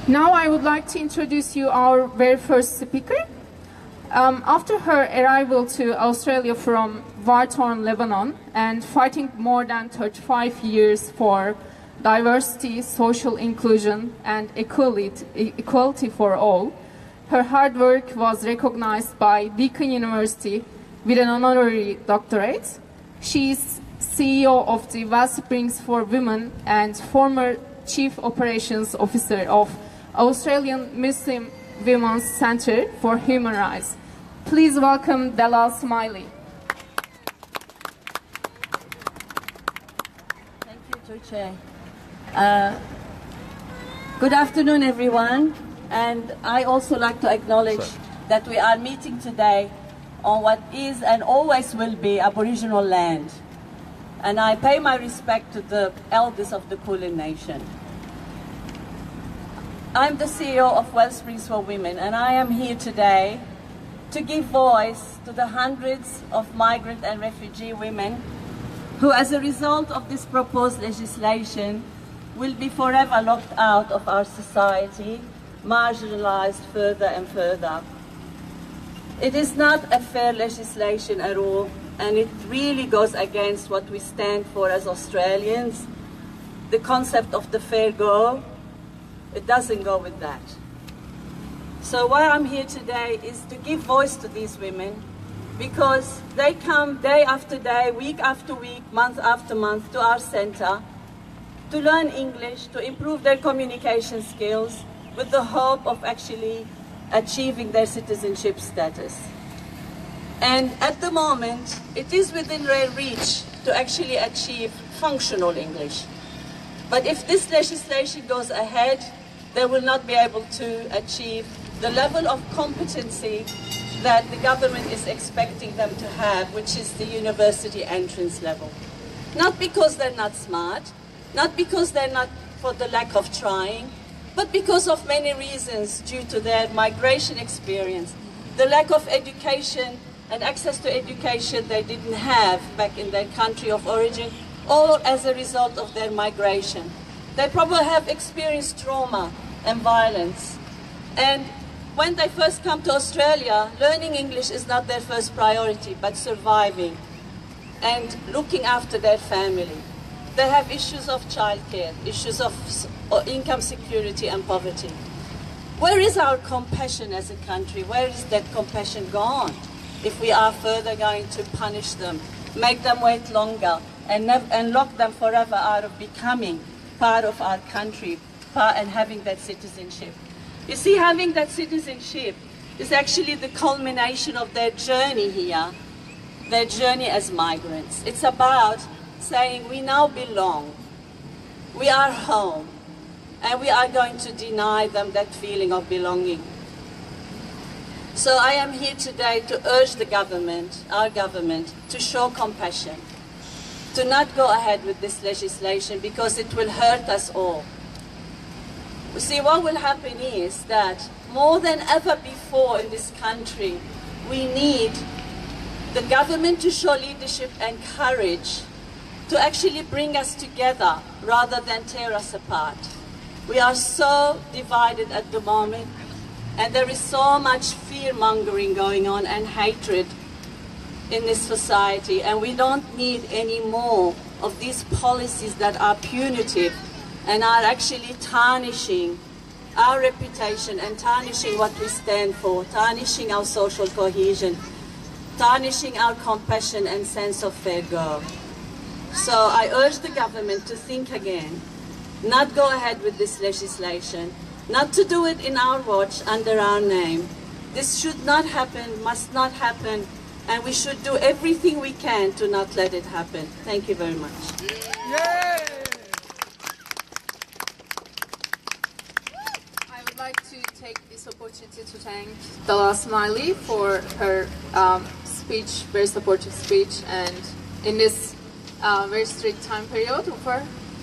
Now I would like to introduce you our very first speaker. After her arrival to Australia from war-torn Lebanon and fighting more than 35 years for diversity, social inclusion and equality for all, her hard work was recognized by Deakin University with an honorary doctorate. She is CEO of the Wellsprings for Women and former Chief Operations Officer of Australian Muslim Women's Centre for Human Rights. Please welcome Dalal Smiley. Thank you, Tuche. Good afternoon, everyone. And I also like to acknowledge that we are meeting today on what is and always will be Aboriginal land. And I pay my respect to the elders of the Kulin Nation. I'm the CEO of Wellsprings for Women, and I am here today to give voice to the hundreds of migrant and refugee women who, as a result of this proposed legislation, will be forever locked out of our society, marginalized further and further. It is not a fair legislation at all, and it really goes against what we stand for as Australians. The concept of the fair go, it doesn't go with that. So why I'm here today is to give voice to these women, because they come day after day, week after week, month after month to our centre to learn English, to improve their communication skills with the hope of actually achieving their citizenship status. And at the moment, it is within their reach to actually achieve functional English. But if this legislation goes ahead, they will not be able to achieve the level of competency that the government is expecting them to have, which is the university entrance level. Not because they're not smart, not because they're not for the lack of trying, but because of many reasons due to their migration experience, the lack of education and access to education they didn't have back in their country of origin, all as a result of their migration. They probably have experienced trauma and violence. And when they first come to Australia, learning English is not their first priority, but surviving and looking after their family. They have issues of childcare, issues of income security and poverty. Where is our compassion as a country? Where is that compassion gone if we are further going to punish them, make them wait longer, and lock them forever out of becoming part of our country and having that citizenship? You see, having that citizenship is actually the culmination of their journey here, their journey as migrants. It's about saying we now belong, we are home, and we are going to deny them that feeling of belonging. So I am here today to urge the government, our government, to show compassion, to not go ahead with this legislation because it will hurt us all. You see, what will happen is that more than ever before in this country, we need the government to show leadership and courage to actually bring us together rather than tear us apart. We are so divided at the moment, and there is so much fear-mongering going on and hatred in this society, and we don't need any more of these policies that are punitive and are actually tarnishing our reputation and tarnishing what we stand for, tarnishing our social cohesion, tarnishing our compassion and sense of fair go. So I urge the government to think again, not go ahead with this legislation, not to do it in our watch under our name. This should not happen, must not happen, and we should do everything we can to not let it happen. Thank you very much. Yay! I would like to take this opportunity to thank Dalal Smiley for her speech, very supportive speech, and in this very strict time period for